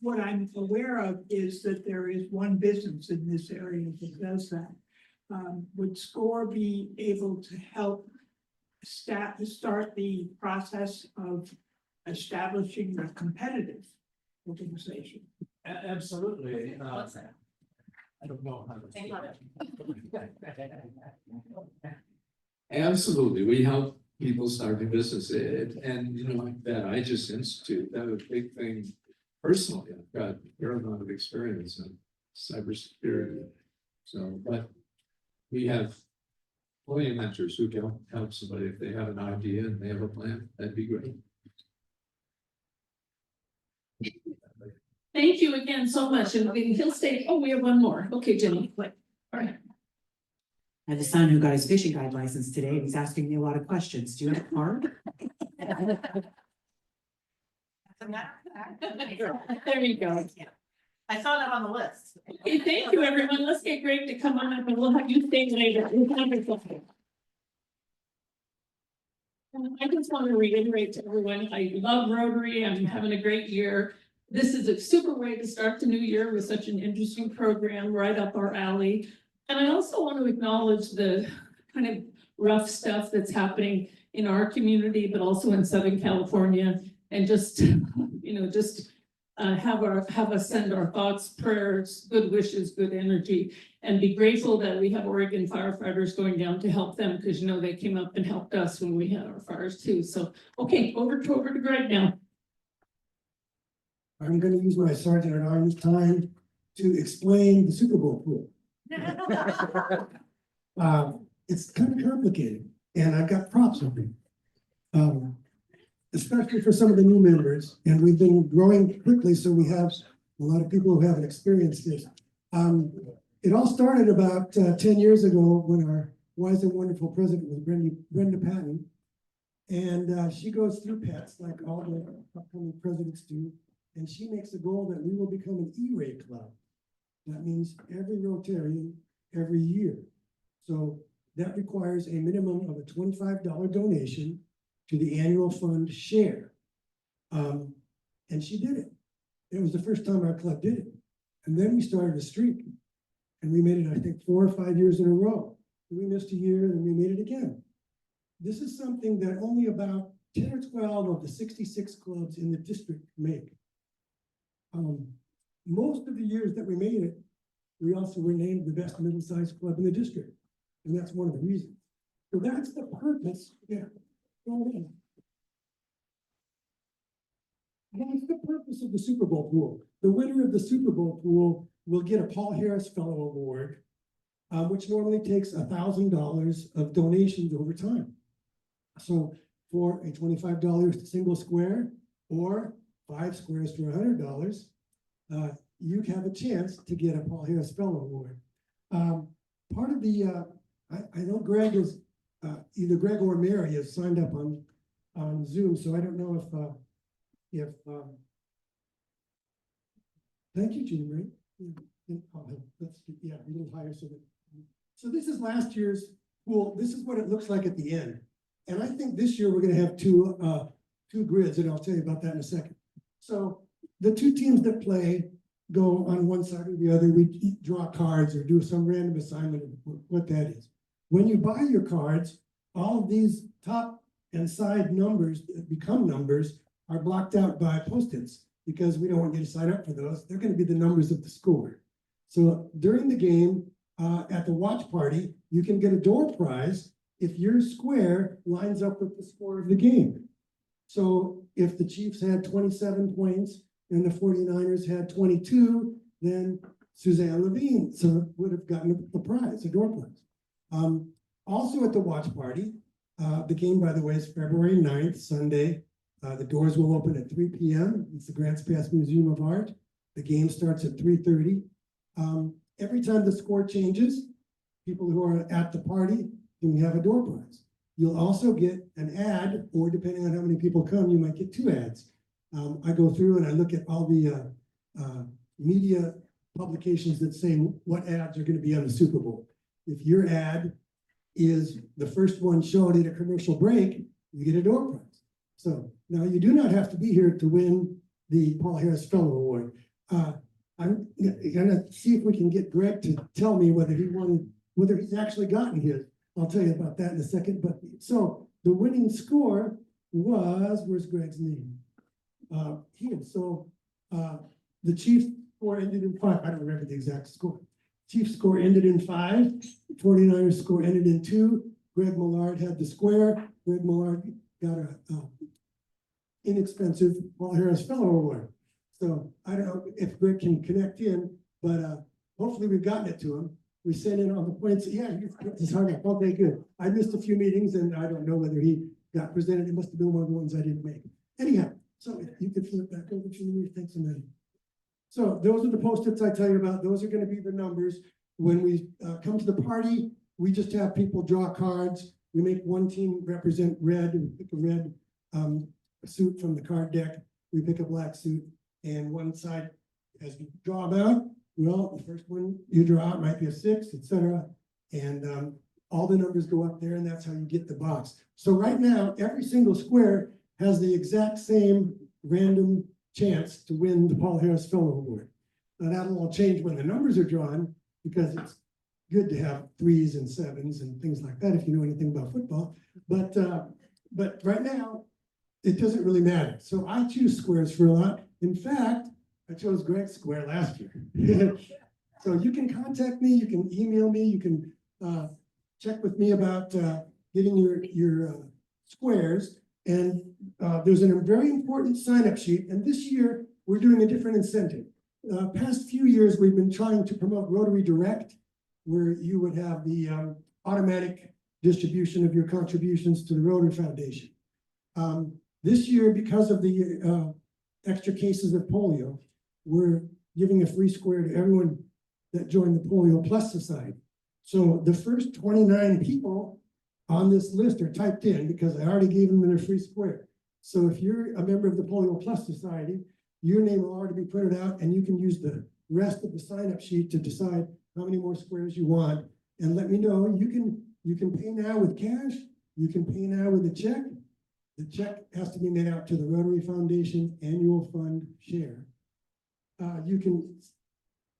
What I'm aware of is that there is one business in this area that does that. Would SCORE be able to help start the process of establishing a competitive organization? Absolutely. What's that? I don't know how to. Absolutely, we help people starting businesses, and you know, like that I just institute that was a big thing. Personally, I've got a fair amount of experience in cybersecurity. So, but we have All your mentors who can help somebody if they have an idea and they have a plan, that'd be great. Thank you again so much, and he'll stay, oh, we have one more, okay, Jenny, wait, all right. I have a son who got his fishing guide license today, and he's asking me a lot of questions. Do you have a card? There you go. I saw that on the list. Okay, thank you, everyone. Let's get Greg to come on up and we'll have you stay later. We'll have it something. I just want to reiterate to everyone, I love Rotary. I'm having a great year. This is a super way to start the new year with such an interesting program right up our alley. And I also want to acknowledge the kind of rough stuff that's happening in our community, but also in Southern California. And just, have us send our thoughts, prayers, good wishes, good energy, and be grateful that we have Oregon firefighters going down to help them, because they came up and helped us when we had our fires too. So, okay, over to Greg now. I'm gonna use my Sergeant at Arms time to explain the Super Bowl pool. It's kind of complicated, and I've got props with me. Especially for some of the new members, and we've been growing quickly, so we have a lot of people who haven't experienced this. It all started about 10 years ago when our wise and wonderful president was Brenda Patton. And she goes through pets like all the upcoming presidents do. And she makes a goal that we will become an E-Ray club. That means every Rotarian, every year. So that requires a minimum of a $25 donation to the annual fund share. And she did it. It was the first time our club did it. And then we started a streak. And we made it, I think, 4 or 5 years in a row. And we missed a year, and we made it again. This is something that only about 10 or 12 of the 66 clubs in the district make. Most of the years that we made it, we also were named the best middle-sized club in the district. And that's one of the reasons. So that's the purpose. Yeah. Go ahead. That's the purpose of the Super Bowl pool. The winner of the Super Bowl pool will get a Paul Harris Fellow Award, which normally takes $1,000 of donations over time. So for a $25 single square or 5 squares for $100, you have a chance to get a Paul Harris Fellow Award. Part of the, I know Greg is, either Greg or Mary has signed up on Zoom, so I don't know if thank you, Jean Marie. Let's a little higher so this is last year's pool. This is what it looks like at the end. And I think this year we're going to have two grids, and I'll tell you about that in a second. So the two teams that play go on one side or the other. We draw cards or do some random assignment of what that is. When you buy your cards, all of these top and side numbers that become numbers are blocked out by Post-its because we don't want you to sign up for those. They're going to be the numbers of the score. So during the game, at the watch party, you can get a door prize if your square lines up with the score of the game. So if the Chiefs had 27 points and the 49ers had 22, then Suzanne Levine would have gotten a prize, a door prize. Also at the watch party, the game, by the way, is February 9th, Sunday. The doors will open at 3 p.m. It's the Grants Pass Museum of Art. The game starts at 3:30. Every time the score changes, people who are at the party can have a door prize. You'll also get an ad, or depending on how many people come, you might get 2 ads. I go through and I look at all the media publications that say what ads are going to be on the Super Bowl. If your ad is the first one shown at a commercial break, you get a door prize. So now you do not have to be here to win the Paul Harris Fellow Award. I'm gonna see if we can get Greg to tell me whether he's actually gotten his. I'll tell you about that in a second. But so the winning score was, where's Greg's name? Here. So the Chiefs score ended in 5. I don't remember the exact score. Chiefs score ended in 5. 49ers score ended in 2. Greg Millard had the square. Greg Millard got a inexpensive Paul Harris Fellow Award. So I don't know if Greg can connect in, but hopefully we've gotten it to him. we sent in all the points, yeah, it's hard enough, okay, good. I missed a few meetings and I don't know whether he got presented, it must have been one of the ones I didn't make. Anyhow, so if you could flip back over to me, thanks a minute. So those are the post-its I tell you about, those are gonna be the numbers. When we come to the party, we just have people draw cards. We make one team represent red, we pick a red suit from the card deck, we pick a black suit, and one side, as we draw them out, well, the first one you draw out might be a 6, etc. And all the numbers go up there, and that's how you get the box. So right now, every single square has the exact same random chance to win the Paul Harris Fellow Award. Now that'll all change when the numbers are drawn, because it's good to have 3s and 7s and things like that if you know anything about football. But right now, it doesn't really matter. So I choose squares for a lot. In fact, I chose Greg's square last year. So you can contact me, you can email me, you can check with me about getting your squares. And there's a very important sign-up sheet. And this year, we're doing a different incentive. Past few years, we've been trying to promote Rotary Direct, where you would have the automatic distribution of your contributions to the Rotary Foundation. This year, because of the extra cases of polio, we're giving a free square to everyone that joined the Polio Plus Society. So the first 29 people on this list are typed in because I already gave them their free square. So if you're a member of the Polio Plus Society, your name will already be printed out and you can use the rest of the sign-up sheet to decide how many more squares you want. And let me know, you can pay now with cash, you can pay now with a check. The check has to be made out to the Rotary Foundation Annual Fund Share. You can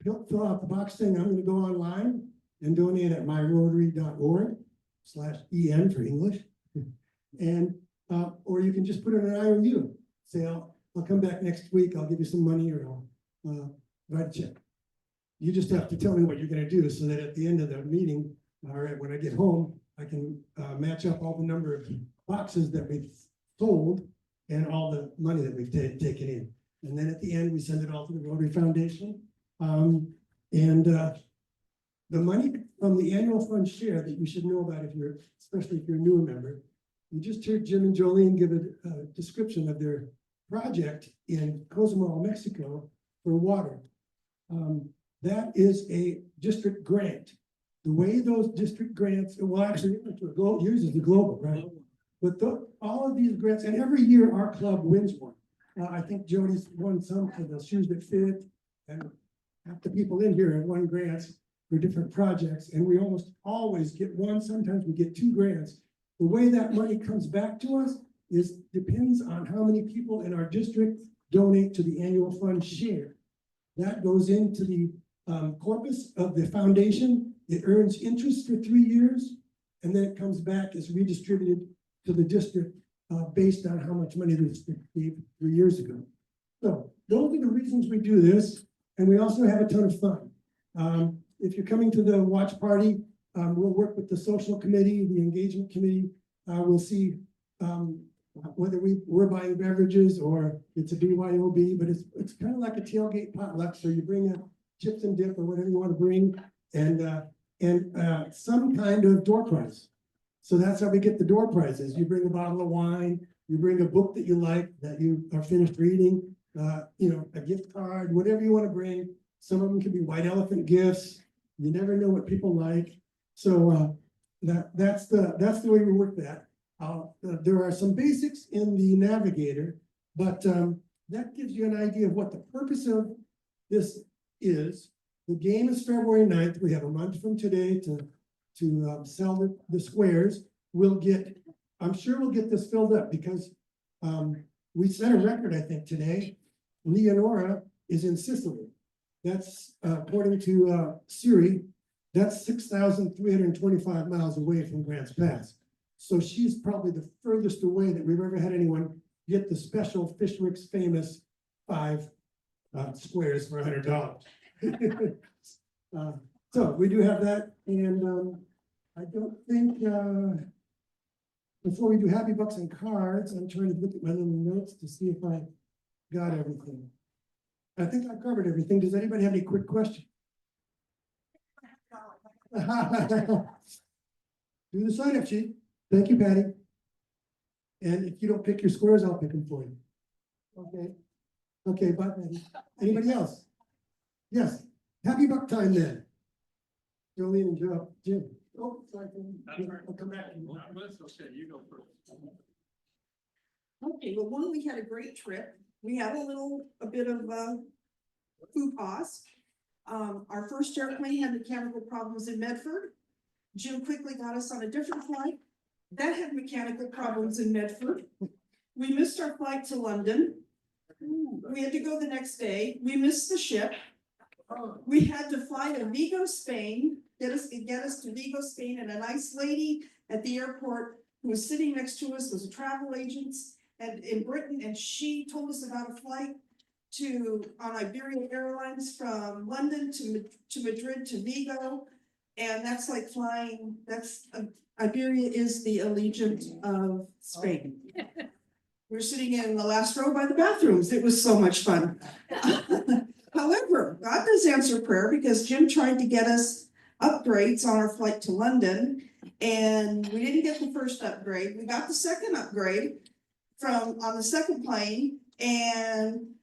fill out the box saying, I'm going to go online and donate at myrotary.org/EN for English. And, or you can just put it in an IOU. Say, I'll come back next week, I'll give you some money, or I'll write a check. You just have to tell me what you're going to do so that at the end of the meeting, or when I get home, I can match up all the number of boxes that we've sold and all the money that we've taken in. And then at the end, we send it all to the Rotary Foundation. The money from the annual fund share that you should know about, especially if you're a newer member, you just heard Jim and Jolene give a description of their project in Cozumel, Mexico for water. That is a district grant. The way those district grants, well, actually, yours is the global, right? But all of these grants, and every year our club wins one. I think Jody's won some for the Shoes That Fit, and half the people in here have won grants for different projects, and we almost always get one, sometimes we get 2 grants. The way that money comes back to us depends on how many people in our district donate to the annual fund share. That goes into the corpus of the foundation. It earns interest for 3 years, and then it comes back as redistributed to the district based on how much money the district gave 3 years ago. So those are the reasons we do this, and we also have a ton of fun. If you're coming to the watch party, we'll work with the social committee, the engagement committee. We'll see whether we're buying beverages or it's a BYOB, but it's kind of like a tailgate potluck. So you bring a chips and dip or whatever you want to bring, and some kind of door prize. So that's how we get the door prizes. You bring a bottle of wine, you bring a book that you like, that you are finished reading, a gift card, whatever you want to bring. Some of them can be white elephant gifts. You never know what people like. So that's the way we work that. There are some basics in the navigator, but that gives you an idea of what the purpose of this is. The game is February 9th. We have a month from today to sell the squares. I'm sure we'll get this filled up because we set a record, I think, today. Leonora is in Sicily. That's according to Siri, that's 6,325 miles away from Grants Pass. So she's probably the furthest away that we've ever had anyone get the special Fishwick's famous 5 squares for $100. So we do have that, and I don't think before we do happy bucks and cards, I'm trying to look at my little notes to see if I got everything. I think I covered everything. Does anybody have any quick questions? Do the sign up sheet. Thank you, Patty. And if you don't pick your squares, I'll pick them for you. Okay. Okay, but anybody else? Yes, happy buck time then. Jolene and Joe, Jim. Oh, sorry. I'll come back. Okay, you go first. Okay, well, one, we had a great trip. We had a bit of, food pause. Our first airplane had mechanical problems in Medford. Jim quickly got us on a different flight. That had mechanical problems in Medford. We missed our flight to London. We had to go the next day. We missed the ship. We had to fly to Vigo, Spain, get us to Vigo, Spain, and a nice lady at the airport who was sitting next to us was a travel agent and in Britain, and she told us about a flight on Iberia Airlines from London to Madrid to Vigo. And that's like flying, Iberia is the Allegiant of Spain. We were sitting in the last row by the bathrooms. It was so much fun. However, God does answer prayer because Jim tried to get us upgrades on our flight to London. And we didn't get the first upgrade. We got the second upgrade on the second plane. And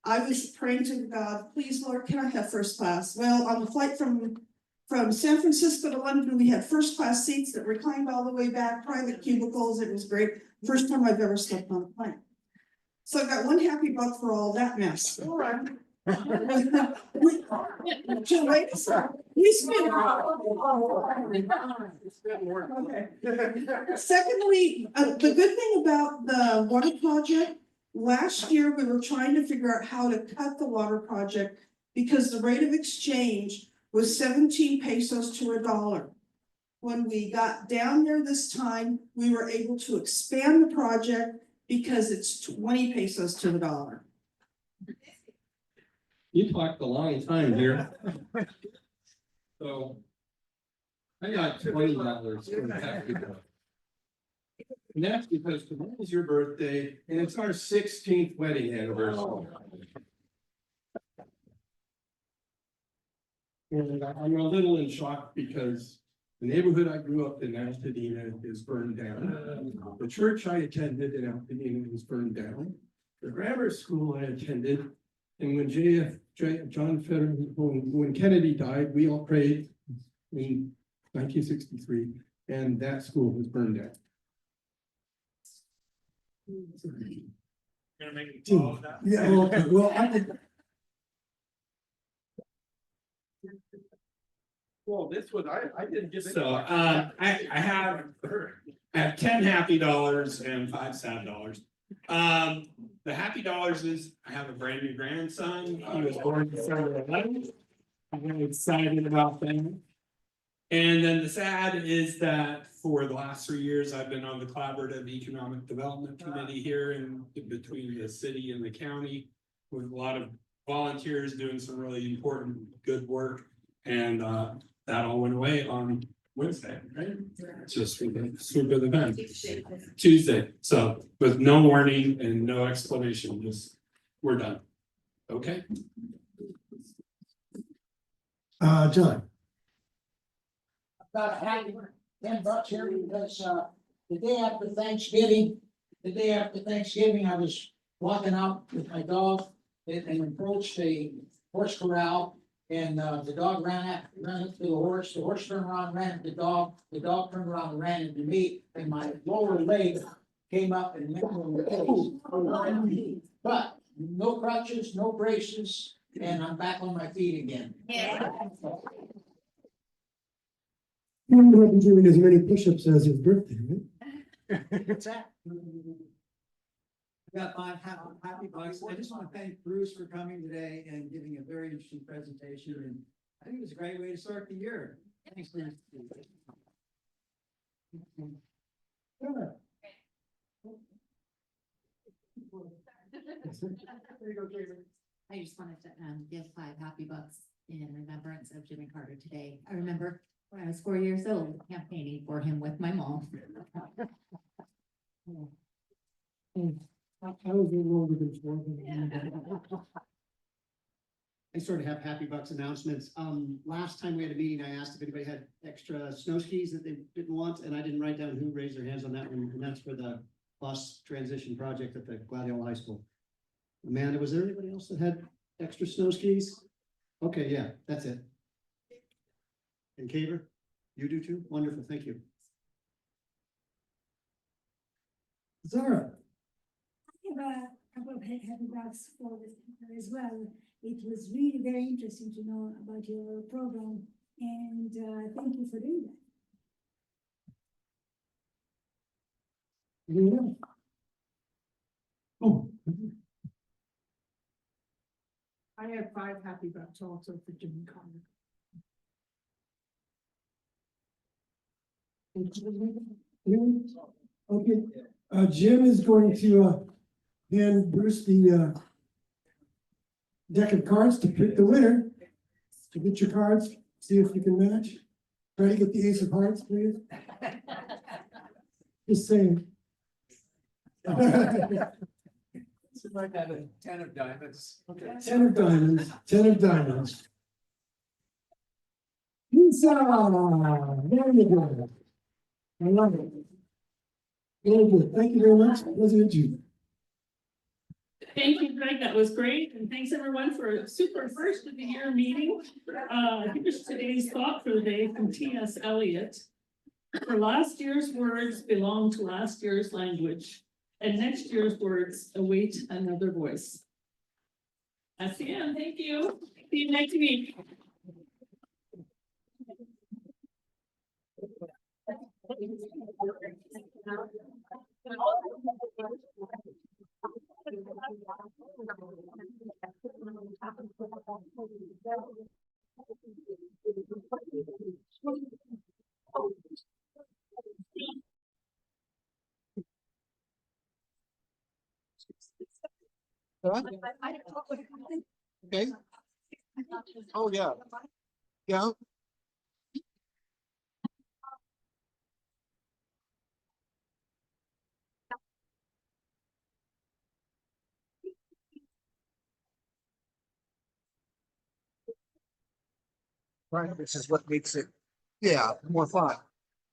I was praying to God, please, Lord, can I have first class? Well, on the flight from San Francisco to London, we had first class seats that reclined all the way back, private cubicles. It was great. First time I've ever slept on a plane. So I got one happy buck for all that mess. Wait a second. We spent. Okay. Secondly, the good thing about the water project, last year we were trying to figure out how to cut the water project because the rate of exchange was 17 pesos to $1. When we got down there this time, we were able to expand the project because it's 20 pesos to $1. You talked a long time here. So I got $20 for the happy buck. And that's because tomorrow's your birthday and it's our 16th wedding anniversary. And I'm a little in shock because the neighborhood I grew up in, Altadena, is burned down. The church I attended in Altadena is burned down. The grammar school I attended, and when John Federer, when Kennedy died, we all prayed in 1963, and that school was burned down. Gonna make me follow that? Yeah, well, I think. Well, this was, I didn't get. So, I have 10 happy dollars and 5 sad dollars. The happy dollars is I have a brand new grandson. He was born December 11th. I'm very excited about that. And then the sad is that for the last 3 years, I've been on the Collaborative Economic Development Committee here in between the city and the county with a lot of volunteers doing some really important, good work. And that all went away on Wednesday, right? Just with the super event. Tuesday. So with no warning and no explanation, just we're done. Okay. John. About a happy $10 here because the day after Thanksgiving, I was walking out with my dog and approached a horse corral. And the dog ran up to the horse turned around, ran at the dog turned around and ran into me, and my lower leg came up and met me in the face. But no crutches, no braces, and I'm back on my feet again. Yeah. You wouldn't be doing as many push-ups as his birthday, right? What's that? Got my happy bucks. I just want to thank Bruce for coming today and giving a very interesting presentation. And I think it was a great way to start the year. Thanks, Bruce. I just wanted to give 5 happy bucks in remembrance of Jimmy Carter today. I remember when I was 4 years old campaigning for him with my mom. I was a little older than 4. I sort of have Happy Bucks announcements. Last time we had a meeting, I asked if anybody had extra snow skis that they didn't want, and I didn't write down who raised their hands on that one, and that's for the bus transition project at the Gladiol High School. Amanda, was there anybody else that had extra snow skis? Okay, yeah, that's it. And Caver, you do too? Wonderful, thank you. Zara, I have a couple of happy bucks for this as well. It was really very interesting to know about your program, and thank you for doing that. yeah. Oh, I have 5 happy bucks also for Jimmy Connor. okay, Jim is going to hand Bruce the deck of cards to pick the winner. To get your cards, see if you can match. Try to get the ace of hearts, please. Just saying. It might have a 10 of diamonds. Okay. 10 of diamonds, 10 of diamonds. Lisa, there you go. I love it. Very good. Thank you very much, President Judy. Thank you, Greg. That was great. And thanks everyone for a super first of the year meeting. Here's today's thought for the day from T.S. Eliot. For last year's words belong to last year's language, and next year's words await another voice. That's the end. Thank you. See you next week. Okay. Oh, yeah. Yeah. Right, this is what makes it, yeah, more fun.